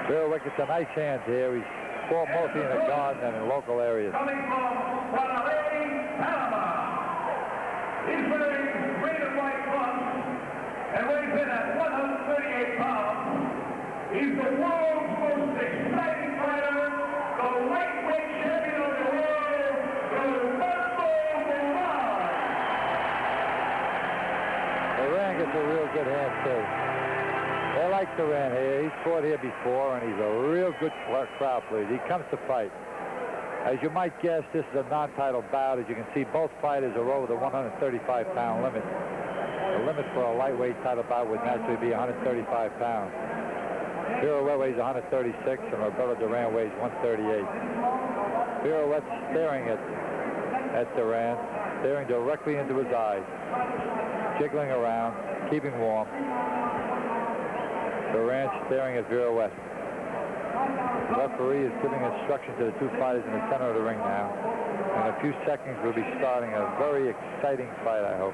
Viruet gets a nice hand here. He's fought mostly in the garden and in local areas. Coming from Guadalajara, Panama. He's wearing green and white trunks and weighs in at 138 pounds. He's the world's most exciting fighter, the lightweight champion of the world, Roberto Duran. Duran gets a real good hand, too. They like Duran here. He's fought here before, and he's a real good crowd pleaser. He comes to fight. As you might guess, this is a non-title bout. As you can see, both fighters are over the 135-pound limit. The limit for a lightweight title bout would naturally be 135 pounds. Viruet weighs 136, and Roberto Duran weighs 138. Viruet staring at Duran, staring directly into his eyes, jiggling around, keeping warm. Duran staring at Viruet. The referee is giving instructions to the two fighters in the center of the ring now. In a few seconds, we'll be starting a very exciting fight, I hope.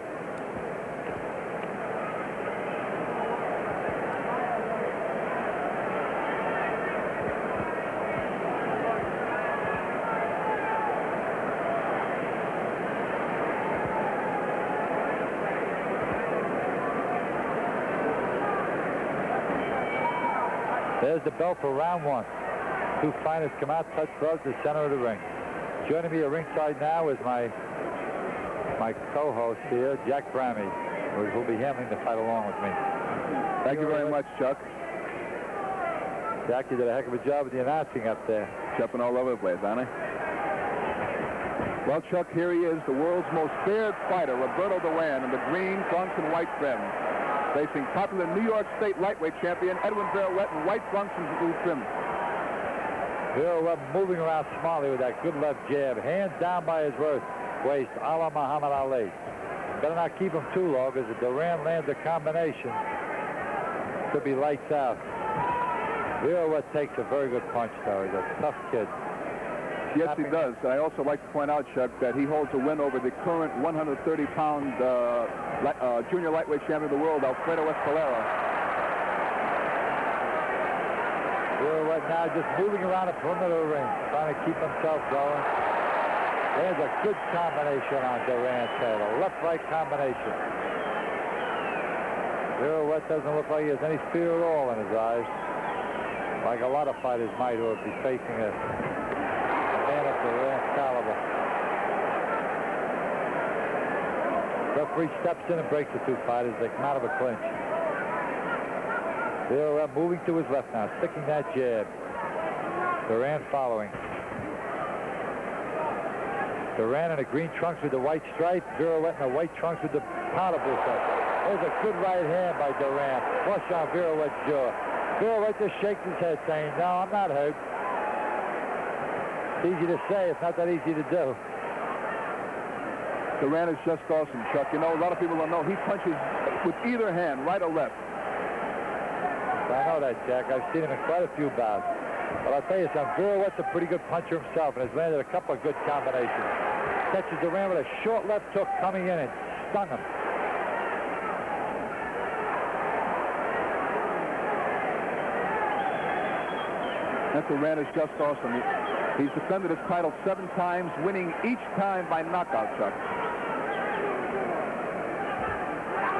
There's the bell for round one. Two fighters come out, touch gloves to the center of the ring. Joining me at ringside now is my co-host here, Jack Brammy, who'll be handling the fight along with me. Thank you very much, Chuck. Jack, you did a heck of a job with the announcing up there. Jumping all over the place, aren't I? Well, Chuck, here he is, the world's most feared fighter, Roberto Duran, in the green trunks and white trim, facing popular New York State lightweight champion Edwin Viruet in white trunks and blue trim. Viruet moving around smartly with that good left jab, hands down by his waist, a la Muhammad Ali. Better not keep him too low, because if Duran lands a combination, could be lights out. Viruet takes a very good punch, though. He's a tough kid. Yes, he does. I also like to point out, Chuck, that he holds a win over the current 130-pound junior lightweight champion of the world, Alfredo Escalera. Viruet now just moving around the perimeter of the ring, trying to keep himself going. There's a good combination on Duran's head, a left-right combination. Viruet doesn't look like he has any fear at all in his eyes, like a lot of fighters might who would be facing a man of Duran's caliber. Referee steps in and breaks the two fighters. They come out of a clinch. Viruet moving to his left now, sticking that jab. Duran following. Duran in the green trunks with the white stripe. Viruet in the white trunks with the powder blue stripe. There's a good right hand by Duran. Flush on Viruet's jaw. Viruet just shakes his head saying, no, I'm not hurt. It's easy to say. It's not that easy to do. Duran is just awesome, Chuck. You know, a lot of people don't know he punches with either hand, right or left. I know that, Jack. I've seen him in quite a few bouts. But I'll tell you something, Viruet's a pretty good puncher himself and has landed a couple of good combinations. Catches Duran with a short left hook coming in and stung him. That Duran is just awesome. He's defended his title 7 times, winning each time by knockout, Chuck.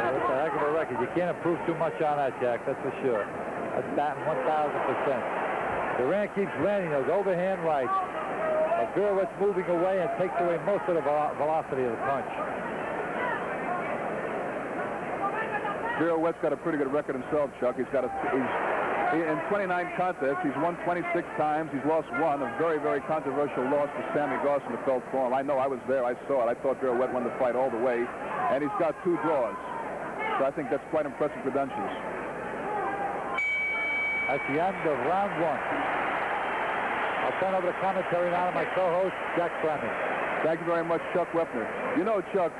That's a heck of a record. You can't improve too much on that, Jack, that's for sure. That's batting 1,000%. Duran keeps landing those overhand rights. But Viruet's moving away and takes away most of the velocity of the punch. Viruet's got a pretty good record himself, Chuck. In 29 contests, he's won 26 times. He's lost one, a very, very controversial loss to Sammy Goss in the Felt Forum. I know, I was there. I saw it. I thought Viruet won the fight all the way. And he's got 2 draws. So I think that's quite impressive credentials. At the end of round 1. I'll turn over the commentary now to my co-host, Jack Fleming. Thank you very much, Chuck Wepner. You know, Chuck,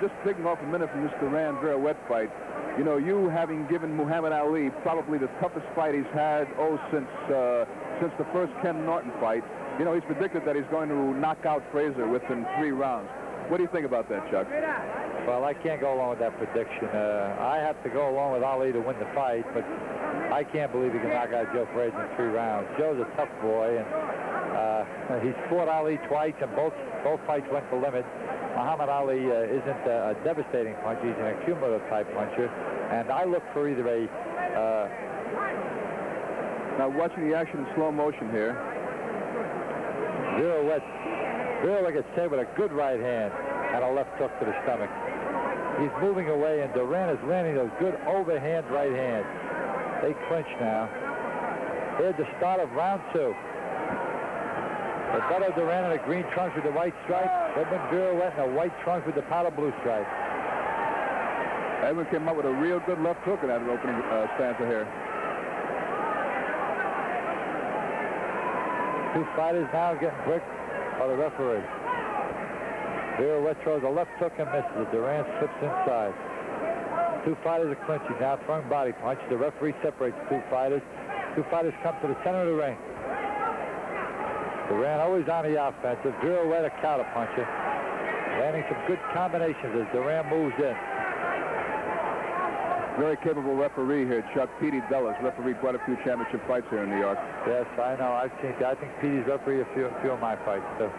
just taking off a minute from this Duran-Viruet fight, you know, you having given Muhammad Ali probably the toughest fight he's had, since the first Ken Norton fight. You know, he's predicted that he's going to knock out Frazier within 3 rounds. What do you think about that, Chuck? Well, I can't go along with that prediction. I have to go along with Ali to win the fight, but I can't believe he can knock out Joe Frazier in 3 rounds. Joe's a tough boy, and he's fought Ali twice, and both fights went the limit. Muhammad Ali isn't a devastating puncher. He's an accumulative type puncher, and I look for either a... Now, watching the action in slow motion here. Viruet gets hit with a good right hand and a left hook to the stomach. He's moving away, and Duran is landing those good overhand right hands. They clinch now. Here's the start of round 2. Roberto Duran in a green trunks with the white stripe. Edwin Viruet in a white trunks with the powder blue stripe. Edwin came up with a real good left hook in that opening stanza here. 2 fighters now getting bricked by the referee. Viruet throws a left hook and misses. Duran slips inside. 2 fighters are clinching now, throwing body punch. The referee separates the 2 fighters. 2 fighters come to the center of the ring. Duran always on the offensive. Viruet a counter puncher, landing some good combinations as Duran moves in. Very capable referee here, Chuck. Petey Dellis refereed quite a few championship fights here in New York. Yes, I know. I think Petey's refereed a few of my fights too.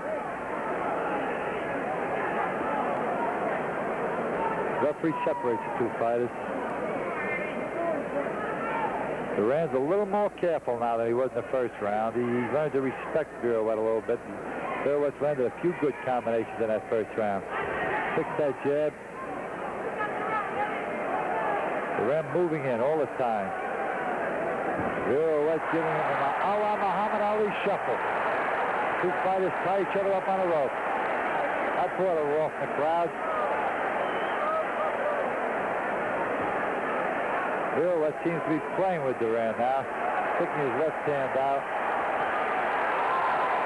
Referee separates the 2 fighters. Duran's a little more careful now than he was in the first round. He's learned to respect Viruet a little bit. Viruet's landed a few good combinations in that first round. Picks that jab. Duran moving in all the time. Viruet giving him a Muhammad Ali shuffle. 2 fighters tie each other up on a rope. That brought a roar from the crowd. Viruet seems to be playing with Duran now, sticking his left hand out.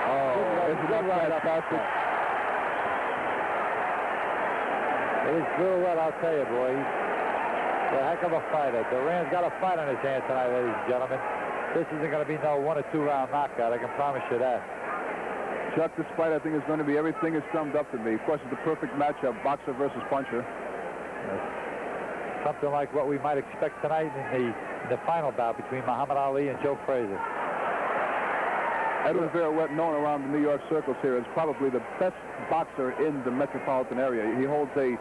Oh, it's good right up out there. It is Viruet, I'll tell you, boy. He's a heck of a fighter. Duran's got a fight on his hand tonight, ladies and gentlemen. This isn't going to be no 1 or 2 round knockout. I can promise you that. Chuck, this fight I think is going to be everything is summed up to me. Of course, it's the perfect matchup, boxer versus puncher. Something like what we might expect tonight in the final bout between Muhammad Ali and Joe Frazier. Edwin Viruet, known around the New York circles here, is probably the best boxer in the metropolitan area. He holds a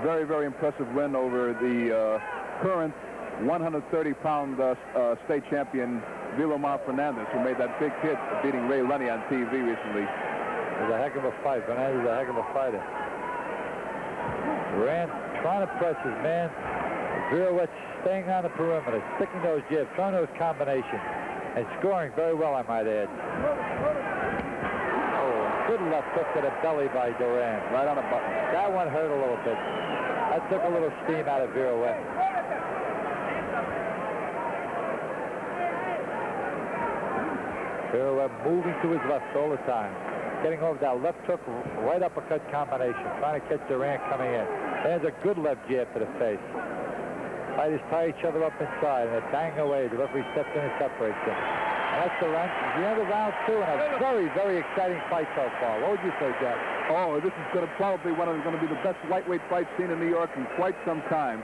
very, very impressive win over the current 130-pound state champion Vilomar Fernandez, who made that big hit beating Ray Lenny on TV recently. It was a heck of a fight. Fernandez is a heck of a fighter. Duran trying to press his man. Viruet staying on the perimeter, sticking those jabs, throwing those combinations, and scoring very well, I might add. Oh, good left hook to the belly by Duran, right on the button. That one hurt a little bit. That took a little steam out of Viruet. Viruet moving to his left all the time, getting over that left hook, right uppercut combination, trying to catch Duran coming in. There's a good left jab to the face. Fighters tie each other up inside, and they're banging away. The referee steps in and separates them. And that's the end of round 2, and a very, very exciting fight so far. What would you say, Jack? Oh, this is going to probably going to be the best lightweight fight seen in New York in quite some time.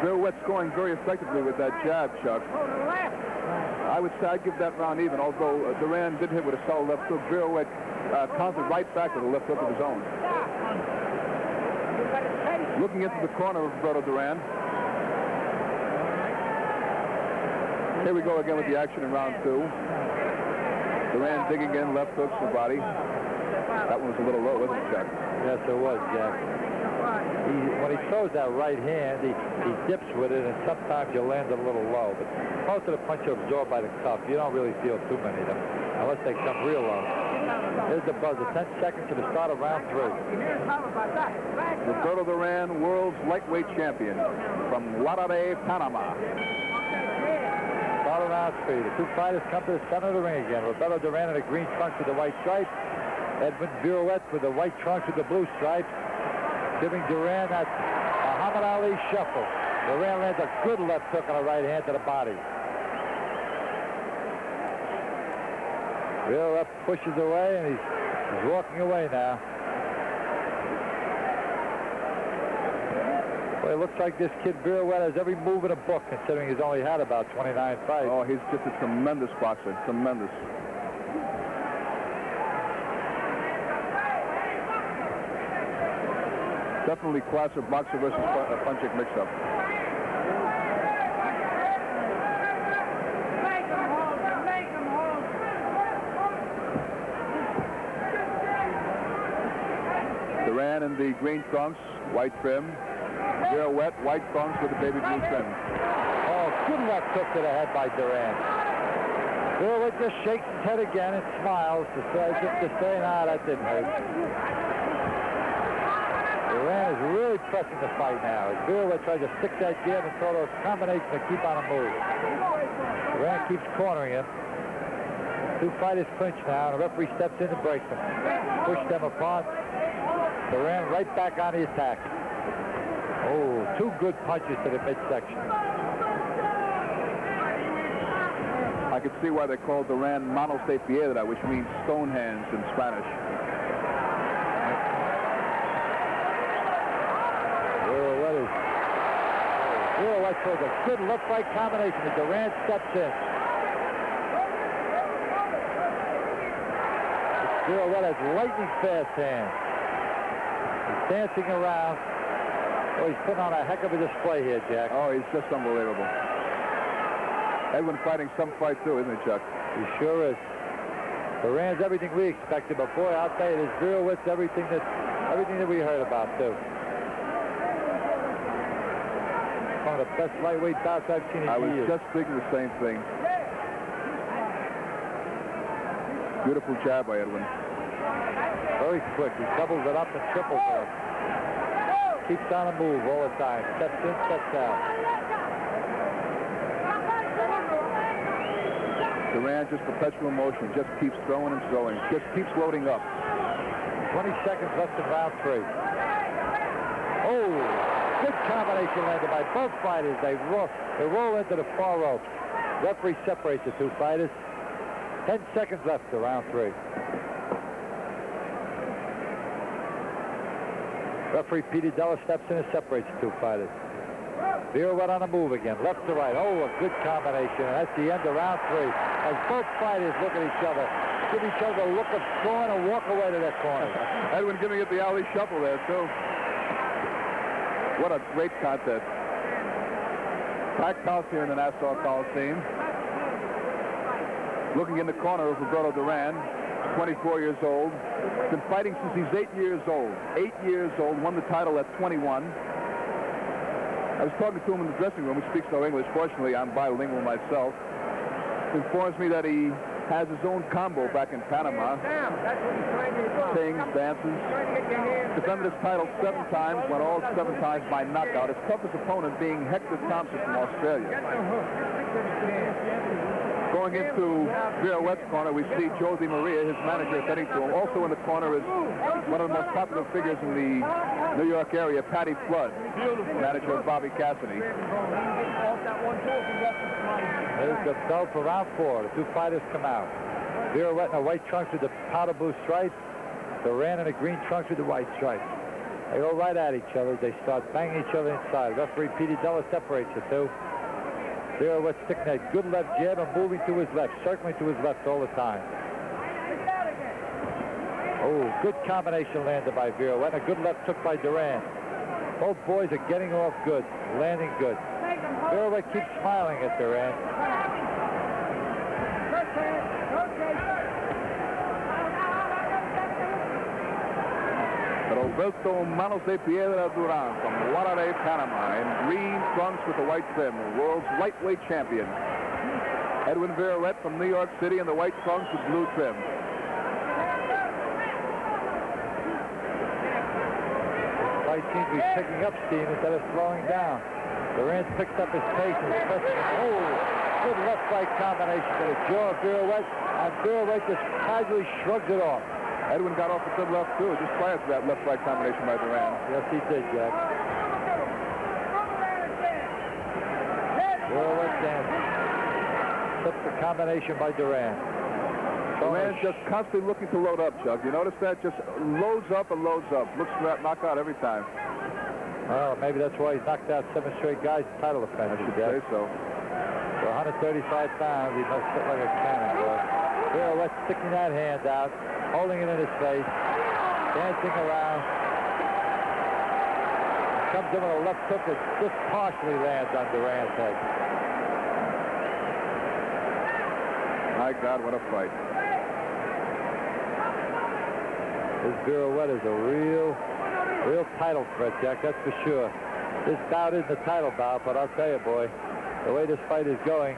Viruet scoring very effectively with that jab, Chuck. I would say I'd give that round even, although Duran did hit with a solid left hook. Viruet countered right back with a left hook of his own. Looking into the corner of Roberto Duran. Here we go again with the action in round 2. Duran digging in, left hooks the body. That one was a little low, wasn't it, Chuck? Yes, it was, Jack. When he throws that right hand, he dips with it, and sometimes you land it a little low. But most of the punch are absorbed by the cuff. You don't really feel too many of them, unless they come real low. Here's the buzzer. 10 seconds to the start of round 3. Roberto Duran, world's lightweight champion from Guadalajara, Panama. Start of round 3. The 2 fighters come to the center of the ring again. Roberto Duran in the green trunks with the white stripe. Edwin Viruet with the white trunks with the blue stripes, giving Duran that Muhammad Ali shuffle. Duran lands a good left hook on the right hand to the body. Viruet pushes away, and he's walking away now. Well, it looks like this kid Viruet has every move in a book, considering he's only had about 29 fights. Oh, he's just a tremendous boxer. Tremendous. Definitely class of boxer versus punching mix-up. Duran in the green trunks, white trim. Viruet, white trunks with the baby blue trim. Oh, good left hook to the head by Duran. Viruet just shakes his head again and smiles to say, nah, that didn't hurt. Duran is really pressing the fight now. As Viruet tries to stick that jab and throw those combinations to keep on a move. Duran keeps cornering him. Two fighters clinch now, and the referee steps in to break them. Push them apart. Duran right back on the attack. Oh, two good punches to the midsection. I could see why they called Duran manos de piedra, which means stone hands in Spanish. Viruet throws a good left-right combination, and Duran steps in. Viruet has lightning fast hands. He's dancing around. Oh, he's putting on a heck of a display here, Jack. Oh, he's just unbelievable. Edwin fighting some fight too, isn't he, Chuck? He sure is. Duran's everything we expected, but boy, I'll tell you, this Viruet's everything that we heard about too. One of the best lightweight bouts I've seen in years. I was just thinking the same thing. Beautiful jab by Edwin. Very quick. He doubles it up and triples it. Keeps on a move all the time. Steps in, steps out. Duran just perpetual motion. Just keeps throwing and throwing. Just keeps loading up. 20 seconds left in round 3. Oh, good combination landed by both fighters. They roll into the far rope. Referee separates the two fighters. 10 seconds left to round 3. Referee Peter Della steps in and separates the two fighters. Viruet on the move again, left to right. Oh, a good combination. And that's the end of round 3. As both fighters look at each other, give each other a look of scorn and walk away to their corners. Edwin giving it the alley shuffle there, too. What a great contest. Packed house here in the Nassau Coliseum. Looking in the corner of Roberto Duran, 24 years old. Been fighting since he's 8 years old. 8 years old, won the title at 21. I was talking to him in the dressing room. He speaks no English. Fortunately, I'm bilingual myself. He informs me that he has his own combo back in Panama. Sings, dances. Defended his title 7 times, won all 7 times by knockout. His toughest opponent being Hector Thompson from Australia. Going into Viruet's corner, we see Josie Maria, his manager, heading to him. Also in the corner is one of the most popular figures in the New York area, Patty Flood, manager of Bobby Cassidy. There's the bell for round 4. The two fighters come out. Viruet in the white trunks with the powder blue stripes. Duran in the green trunks with the white stripes. They go right at each other. They start banging each other inside. Referee Peter Della separates the two. Viruet sticking that good left jab and moving to his left, circling to his left all the time. Oh, good combination landed by Viruet. A good left hook by Duran. Both boys are getting off good, landing good. Viruet keeps smiling at Duran. Roberto Manos de Piedra Duran from Guadalajara, Panama, in green trunks with the white trim, the world's lightweight champion. Edwin Viruet from New York City in the white trunks with blue trim. This fight seems to be picking up steam instead of slowing down. Duran's picked up his pace and is pressing. Oh, good left-right combination to the jaw of Viruet, and Viruet just casually shrugs it off. Edwin got off a good left, too, just prior to that left-right combination by Duran. Yes, he did, Jack. Viruet dancing. That's the combination by Duran. Duran's just constantly looking to load up, Chuck. You notice that? Just loads up and loads up. Looks for that knockout every time. Well, maybe that's why he's knocked out 7 straight guys in title defense. I should say so. For 135 pounds, he must sit like a cannon, boy. Viruet sticking that hand out, holding it in his face, dancing around. Comes in with a left hook that just partially lands on Duran's head. My God, what a fight. This Viruet is a real title threat, Jack, that's for sure. This bout isn't a title bout, but I'll tell you, boy, the way this fight is going,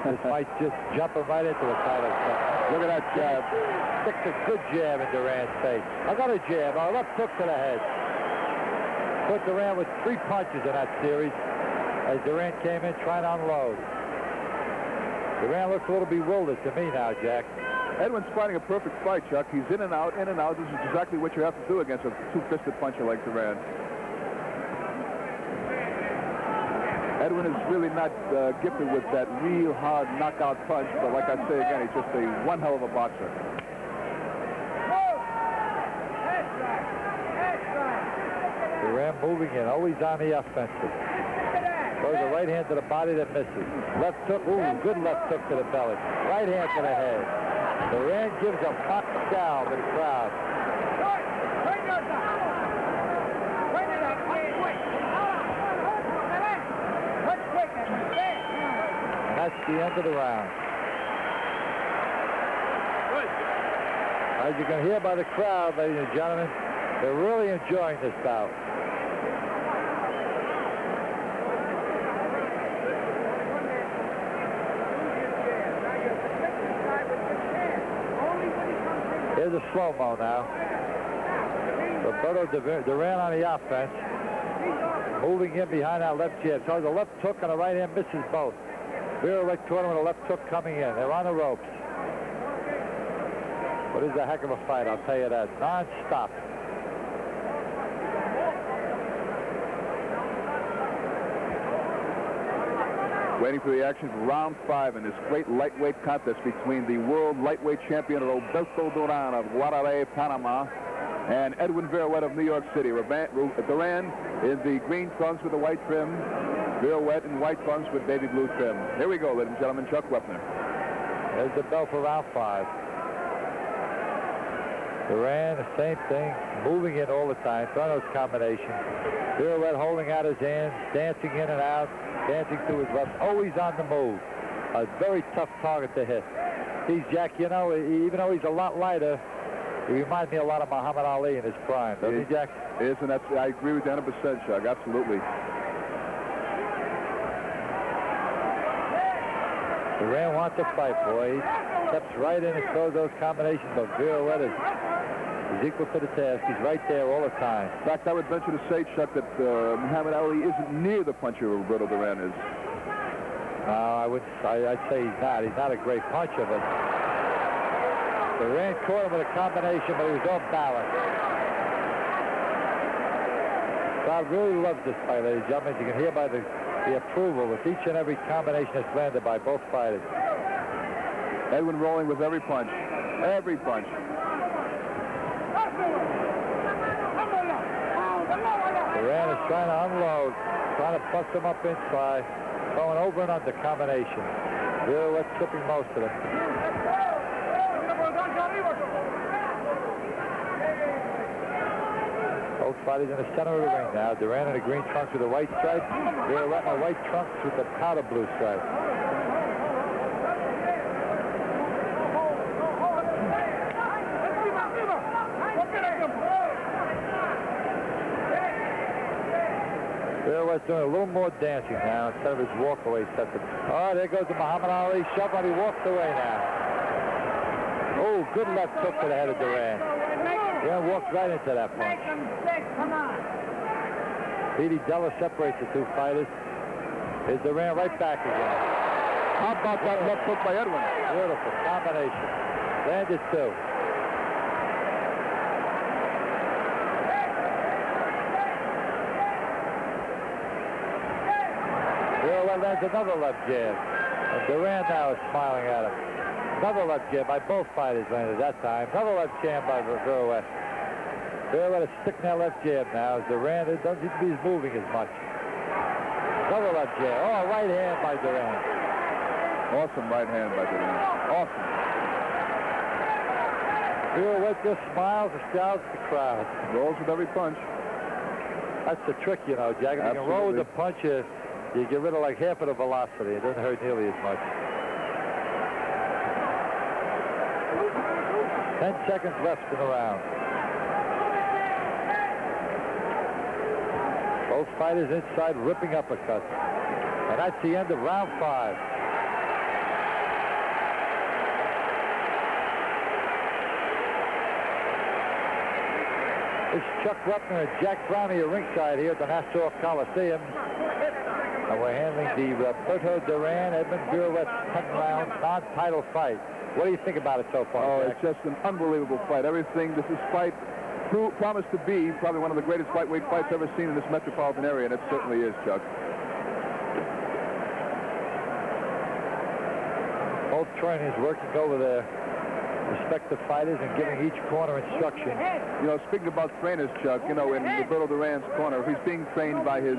this might just jump him right into a title threat. Look at that jab. Sticks a good jab in Duran's face. I got a jab, a left hook to the head. Put Duran with 3 punches in that series as Duran came in trying to unload. Duran looks a little bewildered to me now, Jack. Edwin's fighting a perfect fight, Chuck. He's in and out, in and out. This is exactly what you have to do against a two-fisted puncher like Duran. Edwin is really not gifted with that real hard knockout punch, but like I say again, he's just one hell of a boxer. Duran moving in, always on the offensive. Throws a right hand to the body that misses. Left hook, ooh, good left hook to the belly. Right hand to the head. Duran gives a mock scowl to the crowd. And that's the end of the round. As you can hear by the crowd, ladies and gentlemen, they're really enjoying this bout. Here's a slow-mo now. Roberto Duran on the offense. Moving in behind that left jab. So the left hook and the right hand misses both. Viruet caught him with a left hook coming in. They're on the ropes. But it's a heck of a fight, I'll tell you that. Non-stop. Waiting for the action for round 5 in this great lightweight contest between the world lightweight champion Roberto Duran of Guadalajara, Panama, and Edwin Viruet of New York City. Duran in the green trunks with the white trim, Viruet in white trunks with baby blue trim. Here we go, ladies and gentlemen, Chuck Wepner. There's the bell for round 5. Duran, the same thing, moving in all the time, throwing those combinations. Viruet holding out his hands, dancing in and out, dancing to his left, always on the move. A very tough target to hit. He's, Jack, you know, even though he's a lot lighter, he reminds me a lot of Muhammad Ali in his prime, doesn't he, Jack? Yes, and that's, I agree with you 100%, Chuck, absolutely. Duran wants to fight, boy. He steps right in and throws those combinations, but Viruet is equal to the task. He's right there all the time. In fact, I would venture to say, Chuck, that Muhammad Ali isn't near the puncher Roberto Duran is. I'd say he's not. He's not a great puncher, but Duran caught him with a combination, but he was off balance. Crowd really loves this fight, ladies and gentlemen. You can hear by the approval with each and every combination that's landed by both fighters. Edwin rolling with every punch. Every punch. Duran is trying to unload, trying to bust him up inside, throwing over and under combination. Viruet tripping most of them. Both fighters in the center of the ring now. Duran in the green trunks with the white stripe. Viruet in the white trunks with the powder blue stripe. Viruet's doing a little more dancing now instead of his walkaway set. Oh, there goes the Muhammad Ali shove, and he walks away now. Oh, good left hook to the head of Duran. Duran walks right into that punch. Petey Della separates the two fighters. Here's Duran right back again. How about that left hook by Edwin? Beautiful combination. Landed two. Viruet lands another left jab. And Duran now is smiling at him. Another left jab by both fighters landed that time. Another left jab by Viruet. Viruet is sticking that left jab now. Duran, it doesn't seem to be moving as much. Double left jab. Oh, right hand by Duran. Awesome right hand by Duran. Awesome. Viruet just smiles and shouts at the crowd. Rolls with every punch. That's the trick, you know, Jack. If you can roll with the punch, you get rid of like half of the velocity. It doesn't hurt nearly as much. 10 seconds left in the round. Both fighters inside ripping uppercuts. And that's the end of round 5. It's Chuck Ruppner and Jack Brownie at ringside here at the Nassau Coliseum. And we're handling the Roberto Duran, Edwin Viruet 10-round non-title fight. What do you think about it so far, Oh, Jack? it's just an unbelievable fight. Everything, this fight promised to be probably one of the greatest lightweight fights ever seen in this metropolitan area, and it certainly is, Chuck. Both trainers working over their respective fighters and giving each corner instruction. You know, speaking about trainers, Chuck, you know, in Roberto Duran's corner, he's being trained by his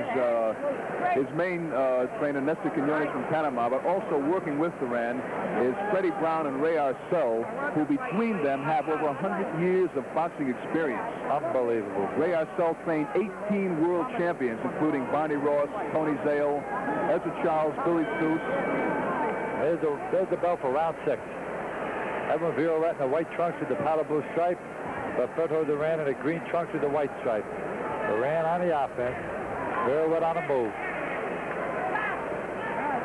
main trainer, Nestor Quinones from Panama, but also working with Duran is Freddie Brown and Ray Arcel, who between them have over 100 years of boxing experience. Unbelievable. Ray Arcel trained 18 world champions, including Barney Ross, Tony Zale, Ezra Charles, Billy Seuss. There's the bell for round 6. Edwin Viruet in the white trunks with the powder blue stripe. Roberto Duran in the green trunks with the white stripe. Duran on the offense. Viruet on the move.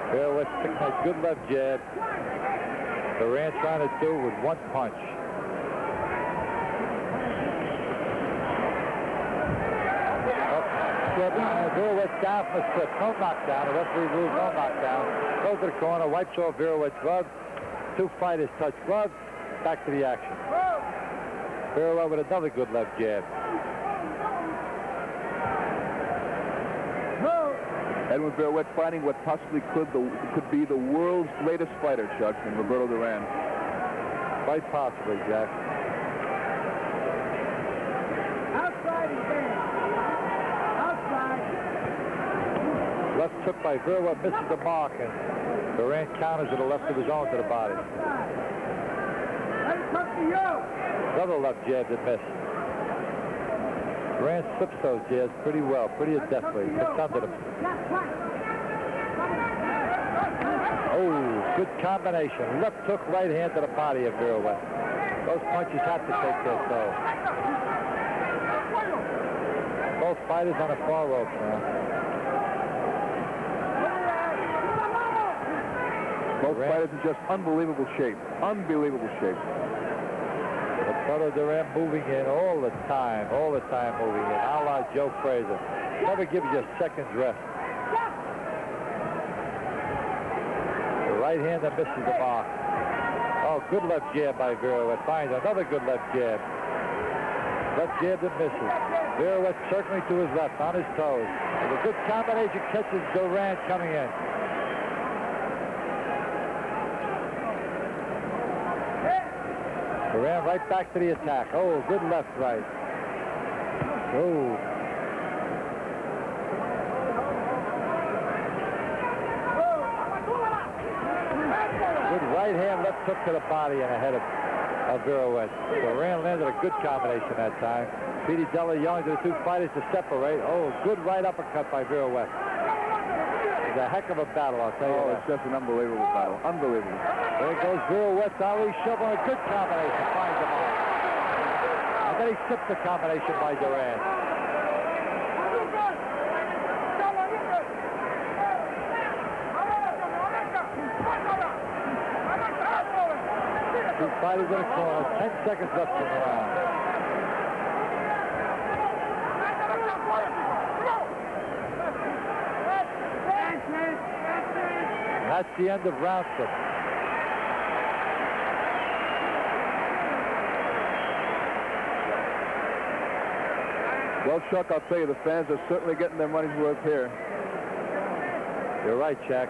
Viruet sticking a good left jab. Duran trying to do it with one punch. Viruet's down from the slip. No knockdown. The referee rules no knockdown. Goes to the corner, wipes off Viruet's glove. Two fighters touch gloves. Back to the action. Viruet with another good left jab. Edwin Viruet fighting what possibly could be the world's greatest fighter, Chuck, in Roberto Duran. Quite possibly, Jack. Outside again. Outside. Left hook by Viruet misses the mark, and Duran counters to the left of his own to the body. Let it come to you. Another left jab that missed. Duran slips those jabs pretty well, pretty adeptly. Gets under them. Oh, good combination. Left hook, right hand to the body of Viruet. Those punches have to take their toll. Both fighters on the far rope now. Both fighters in just unbelievable shape. Unbelievable shape. Roberto Duran moving in all the time moving in. A la Joe Frazier. Never gives you a second's rest. The right hand that misses the mark. Oh, good left jab by Viruet. Finds another good left jab. Left jab that misses. Viruet circling to his left, on his toes. With a good combination catches Duran coming in. Duran right back to the attack. Oh, good left, right. Oh. Good right hand, left hook to the body and ahead of Viruet. Duran landed a good combination that time. Petey Della yelling to the two fighters to separate. Oh, good right uppercut by Viruet. It's a heck of a battle, I'll tell you. Oh, it's just an unbelievable battle. Unbelievable. There goes Viruet. Ali shoveling a good combination. Finds him on. And then he sips the combination by Duran. Two fighters in a corner. 10 seconds left in the round. And that's the end of round 6. Well, Chuck, I'll tell you, the fans are certainly getting their money's worth here. You're right, Jack.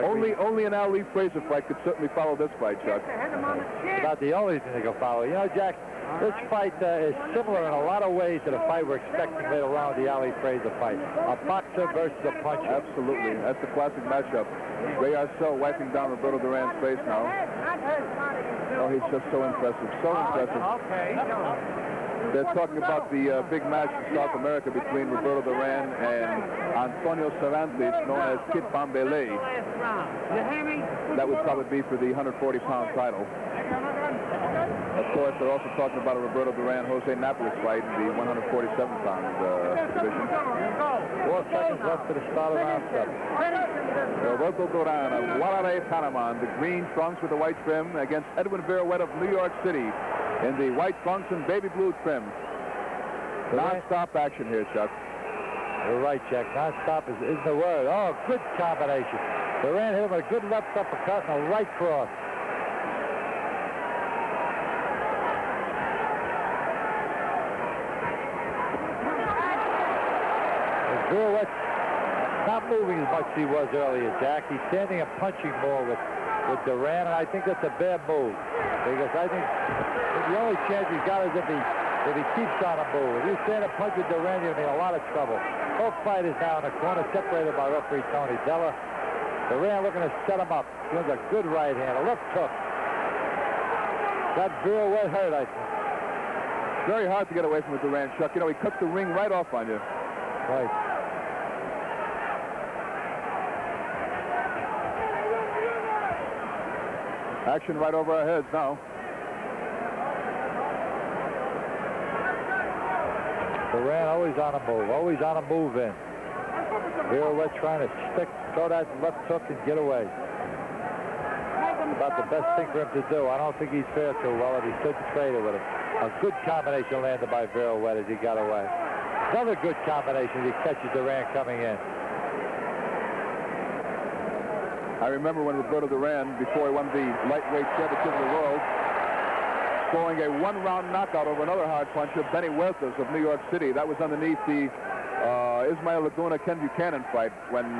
Only an Ali Frazier fight could certainly follow this fight, Chuck. It's about the only thing they can follow. You know, Jack, This fight is similar in a lot of ways to the fight we're expecting later on, the Ali Frazier fight. A boxer versus a puncher. Absolutely. That's the classic matchup. Ray Arcel wiping down Roberto Duran's face now. Oh, he's just so impressive. So impressive. They're talking about the big match in South America between Roberto Duran and Antonio Cervantes, known as Kid Bambele. That would probably be for the 140-pound title. Of course, they're also talking about a Roberto Duran-Jose Napoles fight in the 147-pound division. 4 seconds left to the start of round 7. Roberto Duran of Guadalajara, Panama, in the green trunks with the white trim against Edwin Viruet of New York City in the white trunks and baby blue trim. Non-stop action here, Chuck. You're right, Jack. Non-stop is the word. Oh, good combination. Duran hit him with a good left uppercut and a right cross. Viruet not moving as much as he was earlier, Jack. He's standing and punching more with Duran, and I think that's a bad move. Because I think the only chance he's got is if he keeps on a move. If you stand and punch with Duran, you're going to be in a lot of trouble. Both fighters now in the corner, separated by referee Tony Della. Duran looking to set him up. Doing a good right hand, a left hook. Got Viruet hurt, I think. Very hard to get away from Duran, Chuck. You know, he cuts the ring right off on you. Right. Action right over our heads now. Duran always on a move, always on a move in. Viruet trying to throw that left hook and get away. About the best thing for him to do. I don't think he's fair too well if he stood traded with him. A good combination landed by Viruet as he got away. Another good combination as he catches Duran coming in. I remember when Roberto Duran, before he won the lightweight championship of the world, scoring a one-round knockout over another hard puncher, Benny Huertas of New York City. That was underneath the Ismael Laguna-Ken Buchanan fight when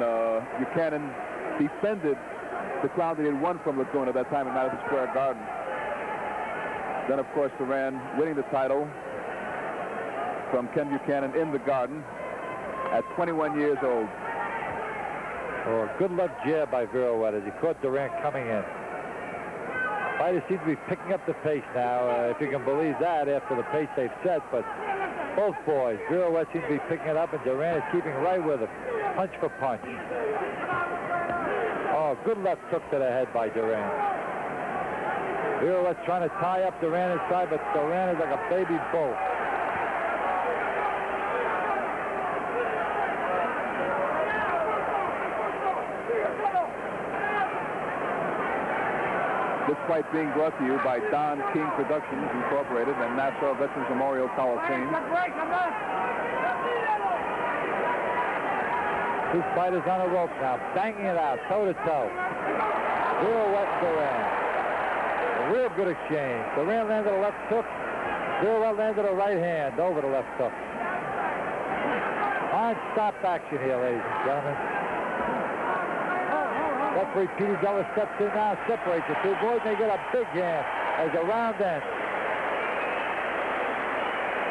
Buchanan defended the crown that he had won from Laguna that time in Madison Square Garden. Then, of course, Duran winning the title from Ken Buchanan in the Garden at 21 years old. Oh, good left jab by Viruet as he caught Duran coming in. Fighters seem to be picking up the pace now, if you can believe that, after the pace they've set. But both boys, Viruet seems to be picking it up, and Duran is keeping right with him, punch for punch. Oh, good left hook to the head by Duran. Viruet's trying to tie up Duran inside, but Duran is like a baby bull. This fight being brought to you by Don King Productions Incorporated and Nassau Veterans Memorial Coliseum. Two fighters on a rope now, banging it out, toe-to-toe. Viruet and Duran. A real good exchange. Duran landed a left hook. Viruet landed a right hand over the left hook. Non-stop action here, ladies and gentlemen. Referee Peter Della steps in now, separates the two boys. They get a big hand as the round ends.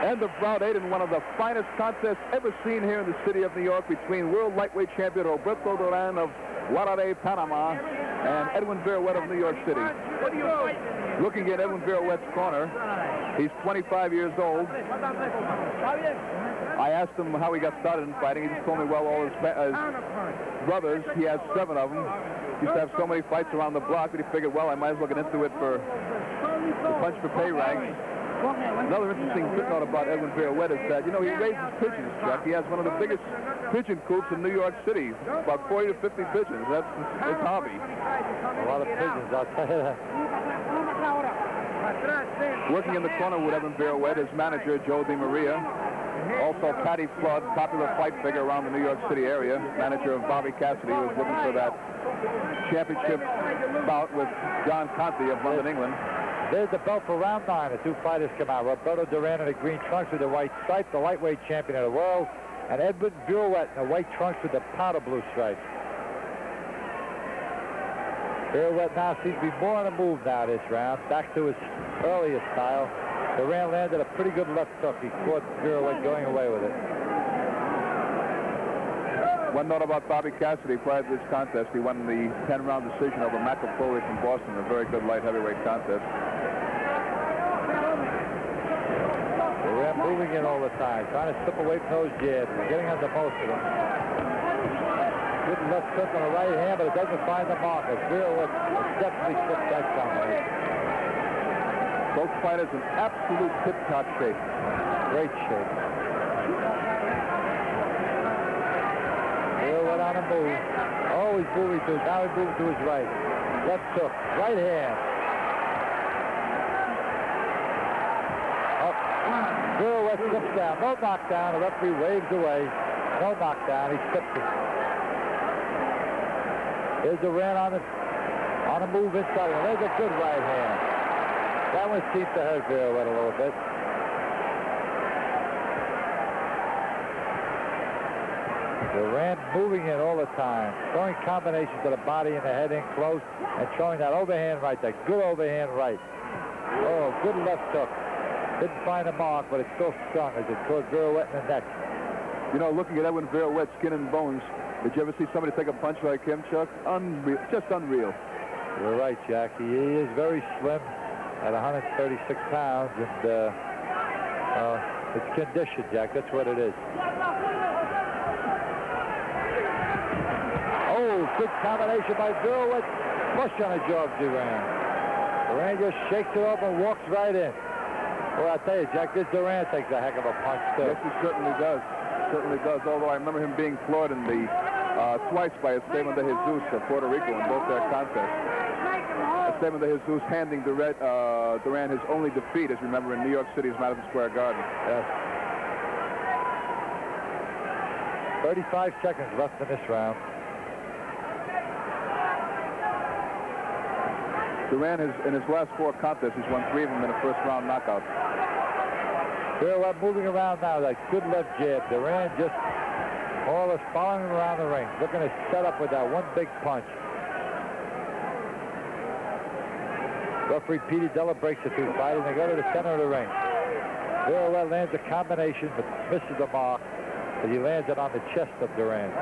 End of round 8 in one of the finest contests ever seen here in the city of New York between world lightweight champion Roberto Duran of Guadalajara, Panama, and Edwin Viruet of New York City. Looking at Edwin Viruet's corner, he's 25 years old. I asked him how he got started in fighting. He just told me, well, all his brothers, he has 7 of them. He used to have so many fights around the block that he figured, well, I might as well get into it for the punch for pay ranks. Another interesting footnote about Edwin Viruet is that, you know, he raises pigeons, Chuck. He has one of the biggest pigeon coops in New York City, about 40 to 50 pigeons. That's his hobby. A lot of pigeons, I'll tell you that. Working in the corner with Edwin Viruet is manager Joe DiMaria. Also Patty Flood, popular fight figure around the New York City area, manager of Bobby Cassidy, who was looking for that championship bout with John Conte of London, England. There's the belt for round 9. The two fighters come out. Roberto Duran in the green trunks with the white stripe, the lightweight champion of the world, and Edwin Viruet in the white trunks with the powder blue stripe. Viruet now seems to be more on the move now this round, back to his earlier style. Duran landed a pretty good left hook. He caught Viruet going away with it. One note about Bobby Cassidy prior to this contest, he won the 10-round decision over McAvoy from Boston, a very good light heavyweight contest. Duran moving in all the time, trying to slip away from those jabs, getting under most of them. Good left hook on the right hand, but it doesn't find the marker. Viruet definitely slipped that combination. Both fighters in absolute tip-top shape. Great shape. Viruet on a move. Oh, he's moving to, now he's moving to his right. Left hook, right hand. Viruet slips down. No knockdown. The referee waves away. No knockdown. He slipped it. Here's Duran on a move inside. There's a good right hand. That one seems to hurt Viruet a little bit. Duran moving in all the time, throwing combinations to the body and the head in close, and throwing that overhand right, that good overhand right. Oh, good left hook. Didn't find a mark, but it still stung as it caught Viruet in the neck. You know, looking at Edwin Viruet, skin and bones, did you ever see somebody take a punch like him, Chuck? Unreal, just unreal. You're right, Jackie. He is very slim at 136 pounds, and it's condition, Jack. That's what it is. Oh, good combination by Viruet. Push on the jaw of Duran. Duran just shakes it off and walks right in. Well, I tell you, Jack, this Duran takes a heck of a punch, too. Yes, he certainly does. Certainly does, although I remember him being floored in the twice by Esteban de Jesus of Puerto Rico in both their contests. Esteban de Jesus handing Duran his only defeat, as you remember, in New York City's Madison Square Garden. Yes. 35 seconds left in this round. Duran, in his last 4 contests, he's won 3 of them in a first-round knockout. Viruet moving around now, that good left jab. Duran just more or less following him around the ring, looking to set up with that one big punch. Referee Petey Della breaks the 2 fighters, and they go to the center of the ring. Viruet lands a combination, but misses the mark, as he lands it on the chest of Duran.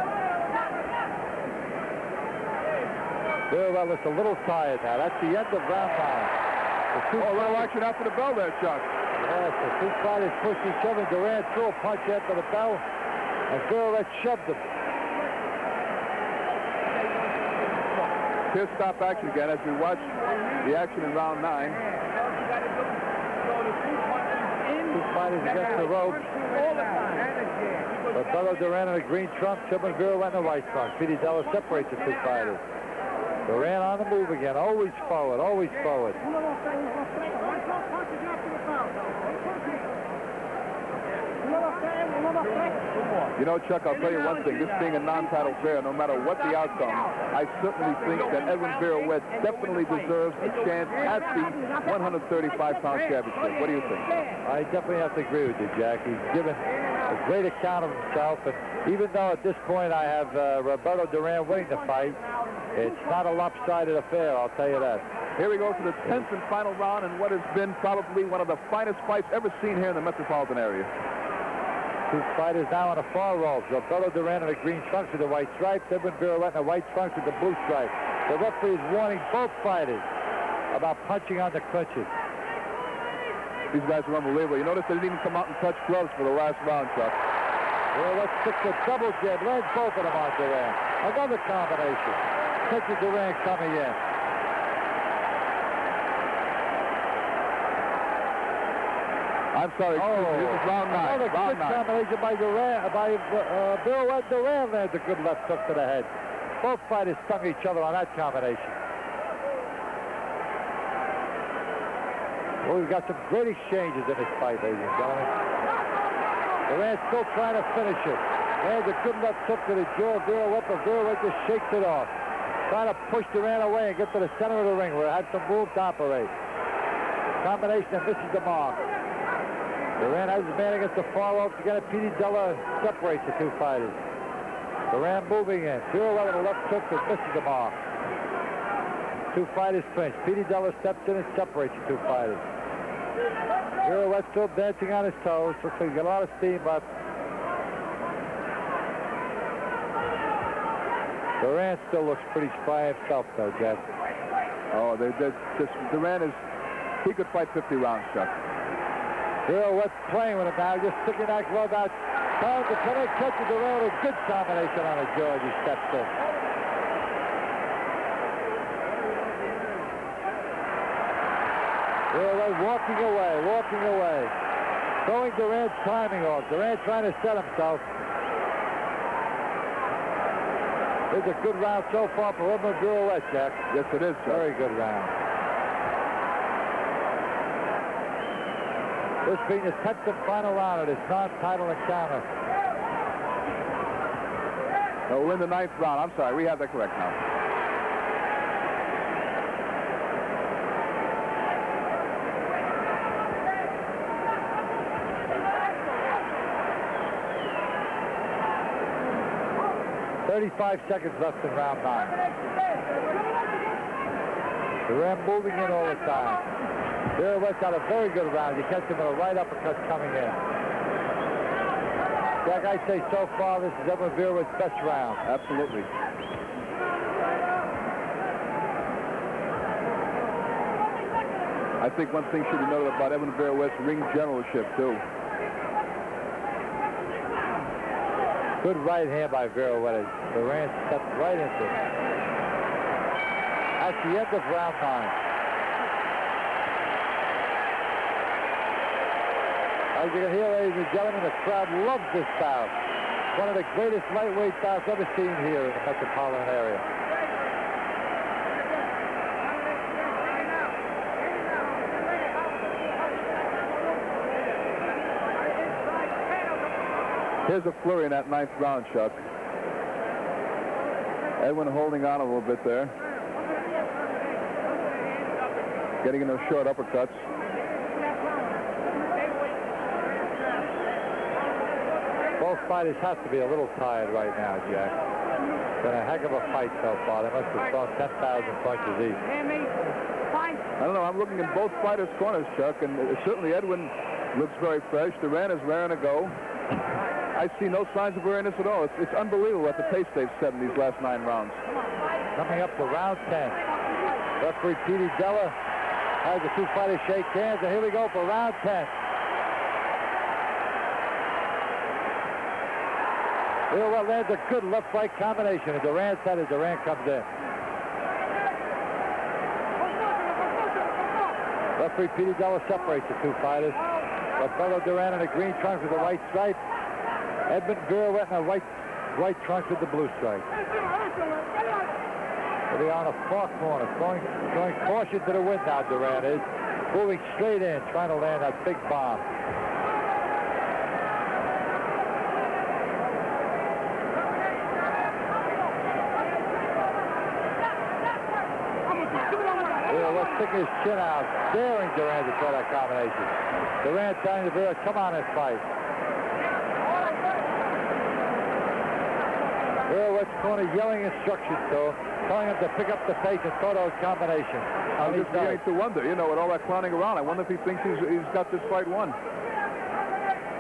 Viruet looks a little tired now. That's the end of round 9. A little action after the bell there, Chuck. Yes, the 2 fighters pushed each other. Duran threw a punch after the bell, and Viruet shoved him. Here's stop action again as we watch the action in round 9. 2 fighters against the ropes. Roberto Duran in a green trunk, Edwin Viruet in a white trunk. Petey Della separates the 2 fighters. Duran on the move again, always forward, always forward. You know, Chuck, I'll tell you one thing. This being a non-title fair, no matter what the outcome, I certainly think that Edwin Viruet definitely deserves a chance at the 135-pound championship. What do you think? I definitely have to agree with you, Jack. He's given a great account of himself, and even though at this point I have Roberto Duran winning the fight, it's not a lopsided affair, I'll tell you that. Here we go for the 10th and final round in what has been probably one of the finest fights ever seen here in the metropolitan area. 2 fighters now on the far ropes. Roberto Duran in the green trunks with the white stripes. Edwin Viruet in the white trunks with the blue stripes. The referee is warning both fighters about punching on the clinches. These guys are unbelievable. You notice they didn't even come out and touch gloves for the last round, Chuck. Viruet sticks a double jab, lands both of them on Duran. Another combination. Catches Duran coming in. I'm sorry, this is round 9. Another good combination by Duran, Viruet. Duran lands a good left hook to the head. Both fighters stung each other on that combination. Well, we've got some great exchanges in this fight, ladies and gentlemen. Duran still trying to finish it. Lands a good left hook to the jaw of Viruet, but Viruet just shakes it off. Trying to push Duran away and get to the center of the ring where it had some room to operate. Combination that misses the mark. Duran has his man against the far ropes. Again, Petey Della separates the 2 fighters. Duran moving in. Viruet with a left hook that misses the mark. 2 fighters clinch. Petey Della steps in and separates the 2 fighters. Viruet still dancing on his toes. Looks like he's got a lot of steam left. Duran still looks pretty spry himself, though, Jeff. Oh, Duran is... He could fight 50 rounds, Chuck. Viruet playing with him now, just sticking that glove out. Trying to catch it. Duran, a good combination on a jaw as he steps in. Viruet walking away. Throwing Duran's timing off. Duran trying to set himself. It's a good round so far for Edwin Viruet, Jack. Yes, it is, sir. Very good round. This being the 10th and final round of this non-title encounter. No, we're in the 9th round. I'm sorry, we have that correct now. .35 seconds left in round 9. Duran moving in all the time. Viruet's had a very good round. You catch him with a right uppercut coming in. Like I say, so far, this is Edwin Viruet's best round. Absolutely. I think one thing should be noted about Edwin Viruet's ring generalship, too. Good right hand by Viruet. Duran stepped right into it. At the end of round 9. As you can hear, ladies and gentlemen, the crowd loves this bout. One of the greatest lightweight bouts ever seen here in the metropolitan area. Here's a flurry in that 9th round, Chuck. Edwin holding on a little bit there. Getting in those short uppercuts. Both fighters have to be a little tired right now, Jack. It's been a heck of a fight so far. They must have thrown 10,000 punches each. I don't know. I'm looking in both fighters' corners, Chuck, and certainly Edwin looks very fresh. Duran is raring to go. I see no signs of weariness at all. It's unbelievable at the pace they've set in these last 9 rounds. Coming up to round 10. Referee Petey Della has the two fighters shake hands, and here we go for round 10. Viruet lands a good left-right combination, and Duran said as Duran comes in. Referee Petey Della separates the two fighters. Roberto Duran in a green trunks with a white stripe. Edwin Viruet in a white trunks with the blue stripe. They are on a far corner, throwing caution to the wind now, Duran is. Moving straight in, trying to land that big bomb. Viruet sticking his chin out, daring Duran to throw that combination. Duran telling Viruet, come on and fight. Viruet's corner yelling instructions to him, telling him to pick up the pace and throw those combinations. I'm just beginning to wonder, you know, with all that clowning around, I wonder if he thinks he's got this fight won.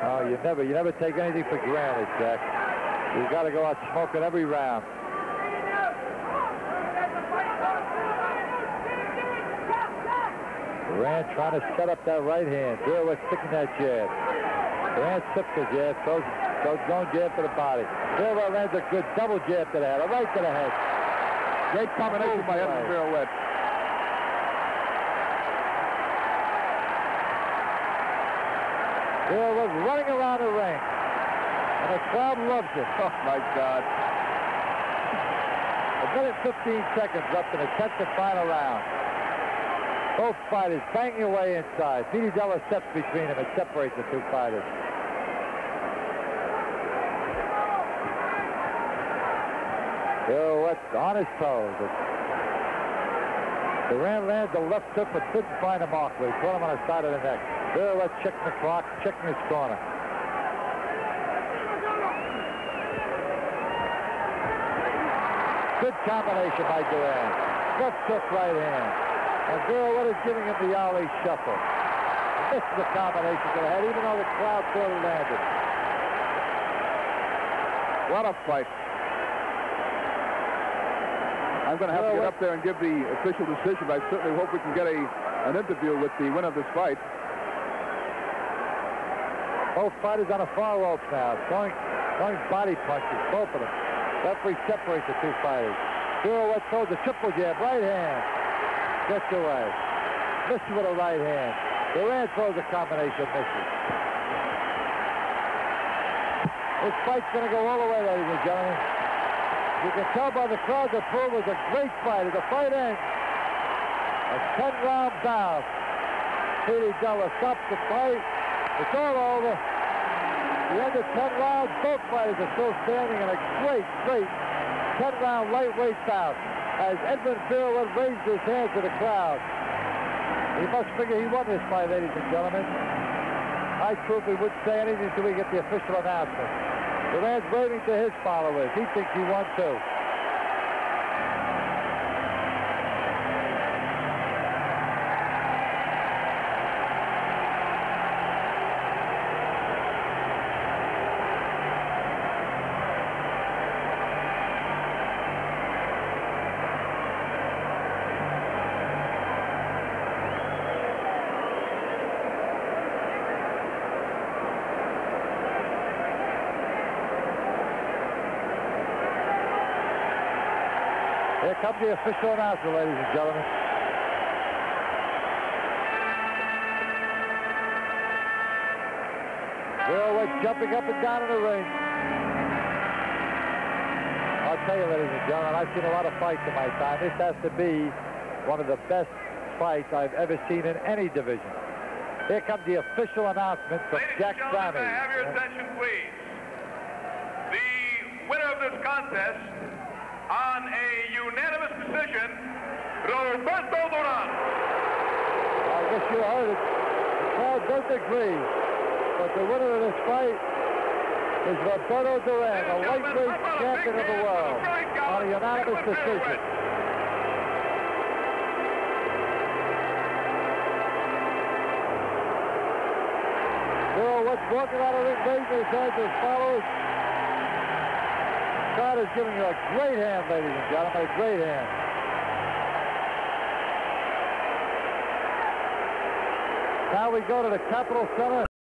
Oh, you never take anything for granted, Jack. You've got to go out smoking every round. Duran trying to set up that right hand. Viruet sticking that jab. Duran sips the jab, throws going jab to the body. Viruet lands a good double jab to the head, a right to the head. Great combination by Edwin Viruet. Viruet running around the ring, and the crowd loves it. Oh, my God. A minute 15 seconds left in the 10th and final round. Both fighters banging away inside. Petey Della steps between them and separates the two fighters. Viruet on his toes. Duran lands a left hook but didn't find a mark, but he caught him on the side of the neck. Viruet checking the clock, checking his corner. Good combination by Duran. Left hook, right hand. And Viruet is giving him the Ali shuffle. Misses the combination to the head, even though the crowd thought it landed. What a fight. I'm going to have to get up there and give the official decision, but I certainly hope we can get an interview with the winner of this fight. Both fighters on a far rope now, throwing body punches, both of them. Referee separates the two fighters. Viruet throws a triple jab, right hand. Gets away. Misses with a right hand. Duran throws a combination, misses. This fight's going to go all the way, ladies and gentlemen. You can tell by the crowd that it was a great fight. As the fight ends, a 10-round bout. Petey Della stops the fight. It's all over. The end of 10 rounds, both fighters are still standing in a great 10-round lightweight bout as Edwin Viruet raised his hand to the crowd. He must figure he won this fight, ladies and gentlemen. I truthfully wouldn't say anything until we get the official announcement. Duran's waving to his followers. He thinks he won too. Here comes the official announcement, ladies and gentlemen. Viruet jumping up and down in the ring. I'll tell you, ladies and gentlemen, I've seen a lot of fights in my time. This has to be one of the best fights I've ever seen in any division. Here comes the official announcement from Jack Sammy. Ladies and gentlemen, have your attention, please. The winner of this contest, on a unanimous decision, Roberto Duran. I guess you heard it. The crowd doesn't agree, but the winner of this fight is Roberto Duran, a lightweight champion of the world, on a unanimous decision. Viruet's walking out of the ring, raising his hand to his followers. Crowd is giving you a great hand, ladies and gentlemen, a great hand. Now we go to the Capitol Center.